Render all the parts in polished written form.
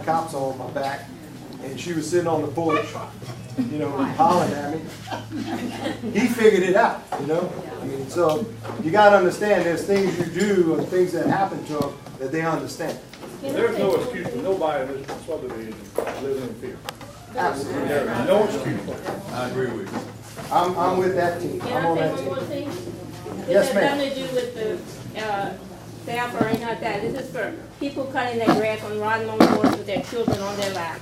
Cops on my back, and she was sitting on the porch, you know, hollering at me. He figured it out, you know. I mean, so you got to understand there's things you do and things that happen to them that they understand. There's no excuse for nobody in this subdivision living in fear. Absolutely. There's no excuse for it. I agree with you. I'm with that team. I'm on that Can I say one more team. thing? Yes, This has ma'am. nothing to do with the staff or anything like that. This is for people cutting their grass on riding on boards with their children on their lap.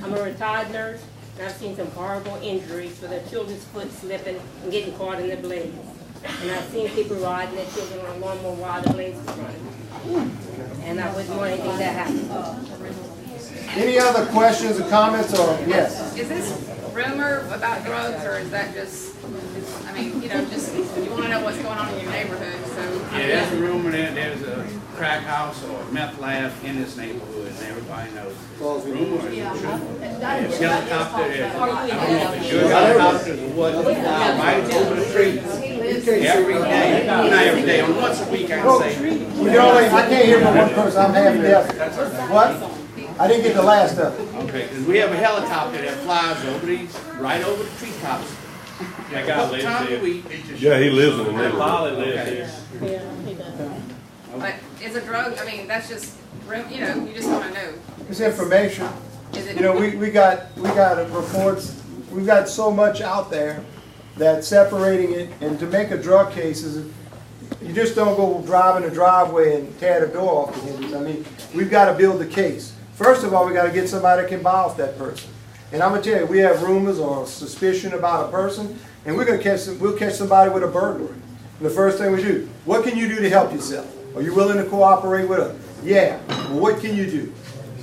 I'm a retired nurse, and I've seen some horrible injuries for their children's foot slipping and getting caught in the blades. And I've seen people riding their children on a lawnmower while the blades is running. And I wouldn't want anything to happen. Any other questions or comments, or yes? Is this rumor about drugs, or is that just, I mean, you know, just, you want to know what's going on in your neighborhood, so. Yeah, there's a rumor that there's a crack house or a meth lab in this neighborhood, and everybody knows. Rumor is There's helicopter there. I don't know if it's your helicopters or what, right over the trees. Every day, not every day, on once a week, I'd say. I can't hear from one person, I'm half deaf. What? I didn't get the last of it. Okay, because we have a helicopter that flies over these, right over the treetops. That guy lives there. Yeah, he lives in the That neighborhood. Molly lives there. Yeah, he does. But is a drug, I mean, that's just, you know, you just want to know. It's information. Is it? You know, we got reports, we've got so much out there that separating it, and to make a drug case is, you just don't go drive in the driveway and tear the door off the hinges. I mean, we've got to build the case. First of all, we got to get somebody that can buy off that person. And I'm gonna tell you, we have rumors or suspicion about a person, and we'll catch somebody with a burglary. And the first thing we do, what can you do to help yourself? Are you willing to cooperate with us? Yeah. Well, what can you do?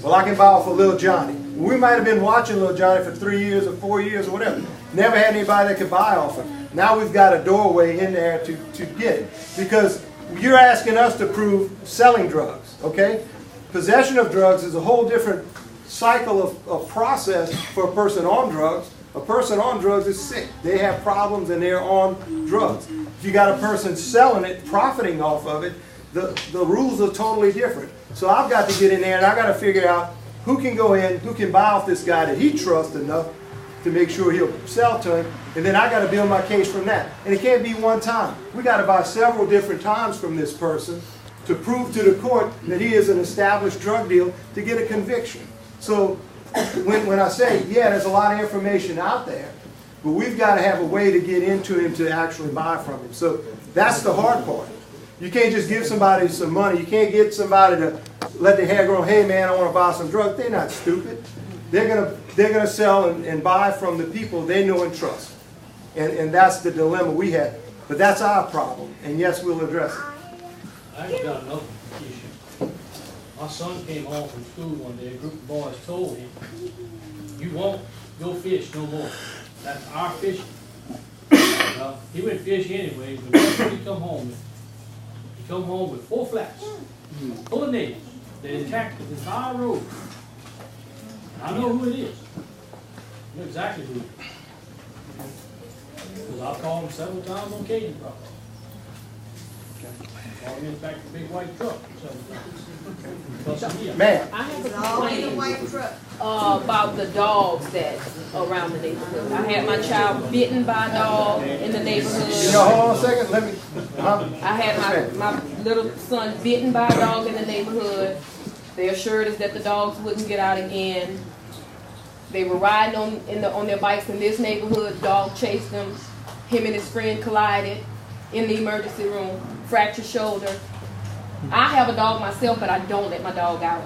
Well, I can buy off of Little Johnny. We might have been watching Little Johnny for 3 years or 4 years or whatever. Never had anybody that could buy off him. Now we've got a doorway in there to get it. Because you're asking us to prove selling drugs, okay? Possession of drugs is a whole different cycle of process for a person on drugs. A person on drugs is sick. They have problems and they're on drugs. If you got a person selling it, profiting off of it, the rules are totally different. So I've got to get in there and I've got to figure out who can go in, who can buy off this guy that he trusts enough to make sure he'll sell to him, and then I got to build my case from that. And it can't be one time. We got to buy several different times from this person to prove to the court that he is an established drug deal to get a conviction. So when I say, yeah, there's a lot of information out there, but we've got to have a way to get into him to actually buy from him. So that's the hard part. You can't just give somebody some money. You can't get somebody to let their hair grow, hey man, I want to buy some drugs. They're not stupid. They're gonna sell and buy from the people they know and trust. And that's the dilemma we have. But that's our problem. And yes, we'll address it. I just got another issue. My son came home from school one day, a group of boys told him, you won't go fish no more. That's our fishing. He went fish anyway, but that's what he come home with. He come home with 4 flats, full of natives. They attacked the entire road. I know who it is. I know exactly who it is. Because I've called him several times on Cajun property. Called him back to the big white truck several times. Ma'am. I have a complaint about the dogs that's around the neighborhood. I had my child bitten by a dog in the neighborhood. You know, hold on a second. Let me. I had my little son bitten by a dog in the neighborhood. They assured us that the dogs wouldn't get out again. They were riding on their bikes in this neighborhood. Dog chased them. Him and his friend collided in the emergency room. Fractured shoulder. I have a dog myself, but I don't let my dog out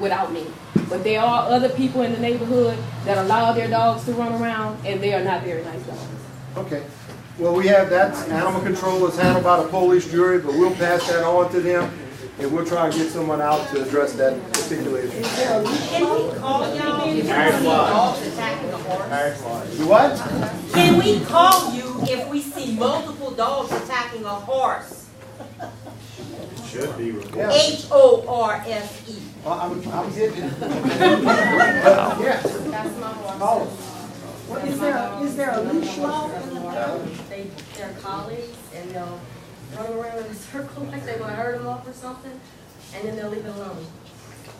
without me. But there are other people in the neighborhood that allow their dogs to run around, and they are not very nice dogs. Okay. Well, we have that. Animal control is handled by the police jury, but we'll pass that on to them, and we'll try and get someone out to address that particular issue. Can we call y'all if we see dogs attacking a horse? You what? Can we call you if we see multiple dogs attacking a horse? Should be reported. H-O-R-S-E. I'm getting it. Yes. That's my horse. Call us. Is there a leash law in the town? They're collies and they'll run around in a circle like they want to hurt them off or something, and then they'll leave it alone.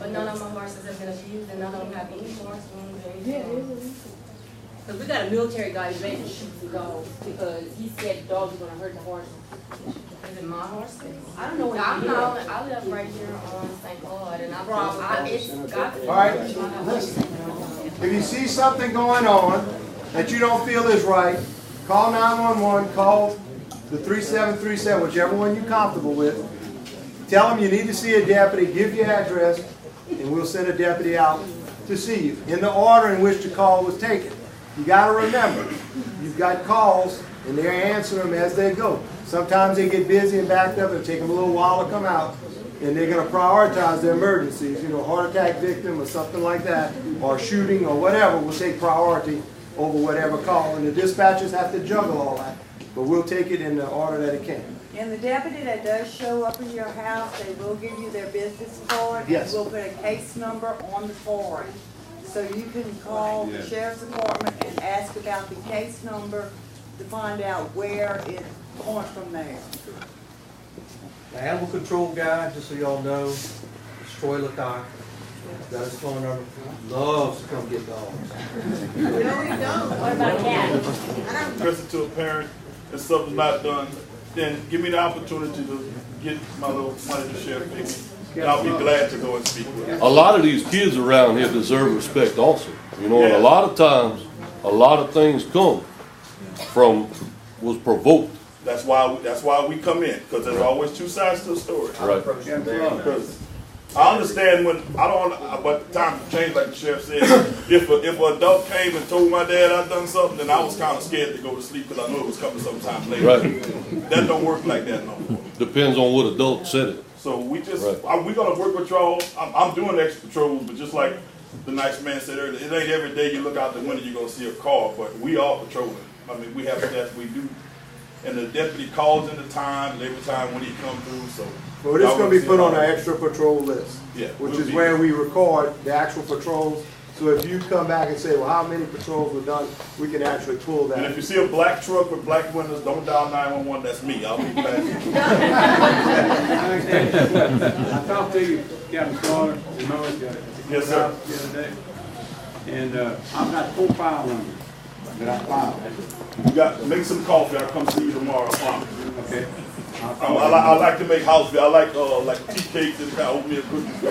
But none of my horses have been abused, and none of them have any horse wounds or anything. Because we got a military guy ready to shoot the dogs because he said the dogs are gonna hurt the horses. Is it my horse? I don't know what I he know, is. I live right here on St. Claude, and it's got to be. All right, listen. If you see something going on that you don't feel is right, call 911, call the 3737, whichever one you're comfortable with. Tell them you need to see a deputy, give your address, and we'll send a deputy out to see you in the order in which the call was taken. You got to remember, you've got calls, and they're answering them as they go. Sometimes they get busy and backed up, and take them a little while to come out, and they're going to prioritize their emergencies. You know, heart attack victim or something like that, or shooting or whatever will take priority over whatever call, and the dispatchers have to juggle all that. But we'll take it in the order that it can. And the deputy that does show up in your house, they will give you their business card. Yes. And we'll put a case number on the card. So you can call the sheriff's department and ask about the case number to find out where it's going from there. The animal control guy, just so y'all know, is Troy Lakai. Got his phone number. Loves to come get dogs. No, we don't. What about cats? Address it to a parent, if something's not done, then give me the opportunity to get my little money to share with me. And I'll be glad to go and speak with them. A lot of these kids around here deserve respect also. You know, and a lot of times, a lot of things come from, was provoked. That's why we come in, because there's always two sides to the story. Right. Because I understand when, I don't, but time to change, like the sheriff said. If an adult came and told my dad I'd done something, then I was kind of scared to go to sleep because I knew it was coming sometime later. Right. That don't work like that no more. Depends on what adult said it. So we just, Right. we're going to work with y'all. I'm doing extra patrols, but just like the nice man said earlier, it ain't every day you look out the window you're going to see a car, but we are patrolling. I mean, we have stats, we do. And the deputy calls in the time, and every time when he comes through, so. Well, this is going to be put on an extra patrol list, Yeah, which we'll is be- where we record the actual patrols. So if you come back and say, well, how many patrols were done, we can actually pull And if that. you see a black truck with black windows, don't dial 911, that's me. I'll be back. I talked to you, Captain Carter, you know, Yes, sir. the other day, and I've got 4 file numbers that I filed. Make some coffee, I'll come see you tomorrow, I promise. Okay. I like to make house beer. I like tea cakes and kind of oatmeal cookies. I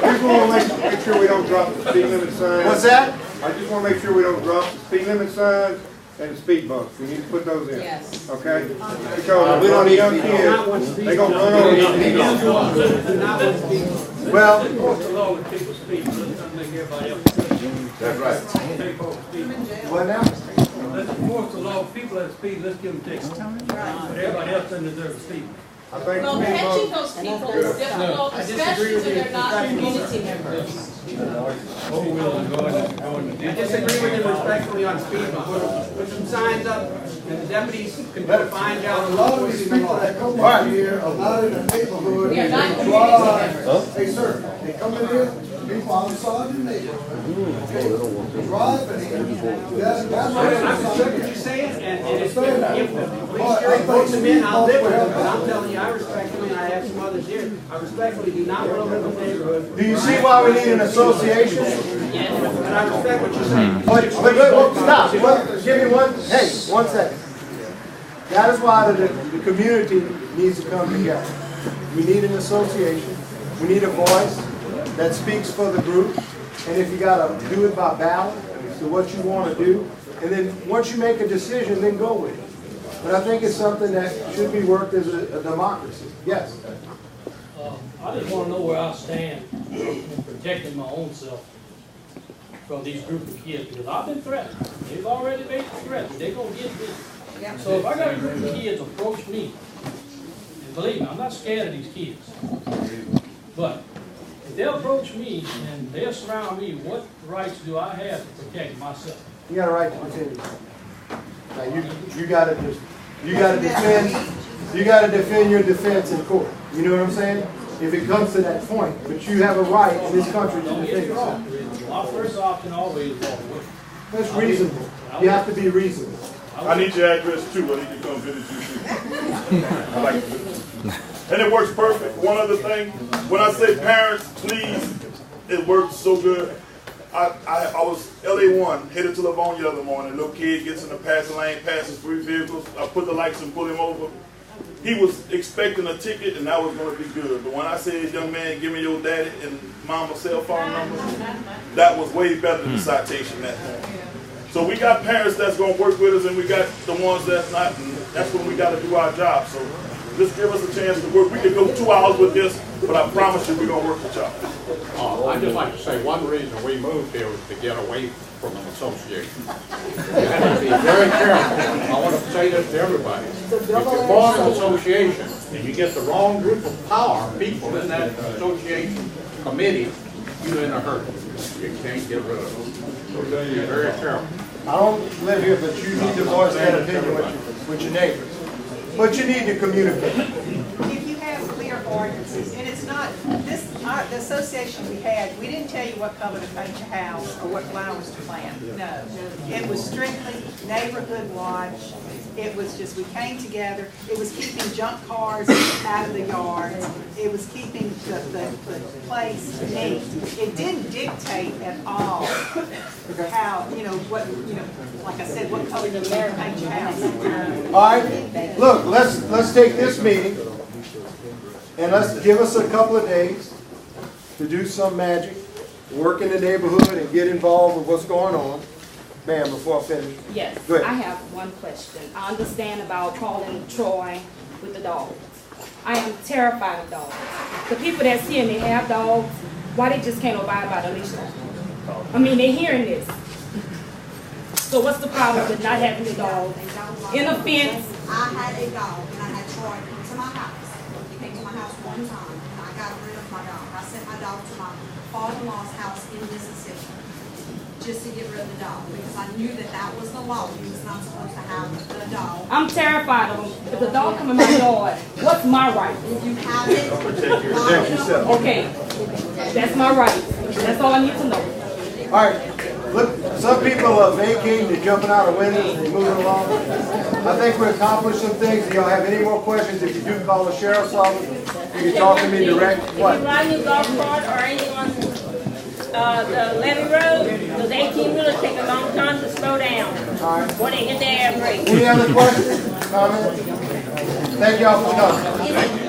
just want to make sure we don't drop the speed limit signs. What's that? I just want to make sure we don't drop the speed limit signs and the speed bumps. We need to put those in. Yes. Okay? Because we don't need young kids, they gonna run over the speed bumps. Well, That's right. what now? Let's enforce the law. People that speed, let's give them tickets. But everybody else doesn't deserve a speed. I think Well, speed catching bumps. those people is difficult, especially when they're not community members. I disagree with you respectfully on speed bumps. Put some signs up, and the deputies can put fines out. A lot of these people that come out here, a lot of the neighborhood, We are not they community drive. members. Hey, sir, they come in here, people outside the neighborhood. Drive in here. I understand what you're saying, and if the police sheriff puts them in, I'll live with them, but I'm telling you, I respectfully, and I have some others here, I respectfully do not want to live in the neighborhood. Do you see why we need an association? And I respect what you're saying. But stop. Give me one second. That is why the community needs to come together. We need an association. We need a voice that speaks for the group. And if you gotta do it by ballot, so what you want to do, and then once you make a decision, then go with it. But I think it's something that should be worked as a democracy. Yes. I just want to know where I stand in protecting my own self from these group of kids, because I've been threatened. They've already made the threat. They're going to get me. So if I got a group of kids approach me, and believe me, I'm not scared of these kids, but if they approach me and they surround me, what rights do I have to protect myself? You got a right to defend yourself. Now you gotta defend your defense in court. You know what I'm saying? If it comes to that point, but you have a right in this country to Don't defend get me wrong. yourself. Our first option always is walk away. That's reasonable. You have to be reasonable. I need your address too. I need to come visit you too. I like to visit. And it works perfect. One other thing, when I say parents, please, it works so good. I was LA1, headed to Livonia the other morning. Little kid gets in the passing lane, passes 3 vehicles. I put the lights and pull him over. He was expecting a ticket and that was going to be good. But when I said, young man, give me your daddy and mama's cell phone number, that was way better than the citation that time. So we got parents that's going to work with us and we got the ones that's not, and that's when we got to do our job. So just give us a chance to work. We could go 2 hours with this, but I promise you we're going to work with y'all. I'd just like to say one reason we moved here was to get away from an association. You have to be very careful. I want to say this to everybody. If you form an association and you get the wrong group of power people in that association committee, you're in a hurry. You can't get rid of them. So be very careful. I don't live here, but you need to voice that opinion with your neighbors. But you need to communicate. If you have clear ordinances, and it's not, the association we had, we didn't tell you what color to paint your house or what flowers to plant, no. It was strictly neighborhood watch. It was just, we came together, it was keeping junk cars out of the yards, it was keeping the place neat. It didn't dictate at all how, like I said, what color you paint your house. All right, look, let's take this meeting and let's give us a couple of days to do some magic, work in the neighborhood and get involved with what's going on. Ma'am, before I finish. Yes, go ahead. I have one question. I understand about calling Troy with the dogs. I am terrified of dogs. The people that see and they have dogs, why they just can't abide by the leash law? I mean, they're hearing this. So what's the problem with not having the dog in a fence? I had a dog and I had Troy come to my house. He came to my house one time and I got rid of my dog. I sent my dog to my father-in-law's house in Mississippi just to get rid of the dog because I knew that was the law. He was not supposed to have the dog. I'm terrified of them. If the dog come in my yard, what's my right? You have it. Protect yourself. Okay, that's my right. That's all I need to know. All right. Look, some people are vacating, they're jumping out of windows, they're moving along. I think we accomplished some things. Do y'all have any more questions? If you do, call the sheriff's office. You can talk to me direct. What? If you ride your golf cart or anything on the levee road, those 18-wheelers take a long time to slow down. All right. When they hit the air brake. Any other questions, comments? Thank y'all for coming.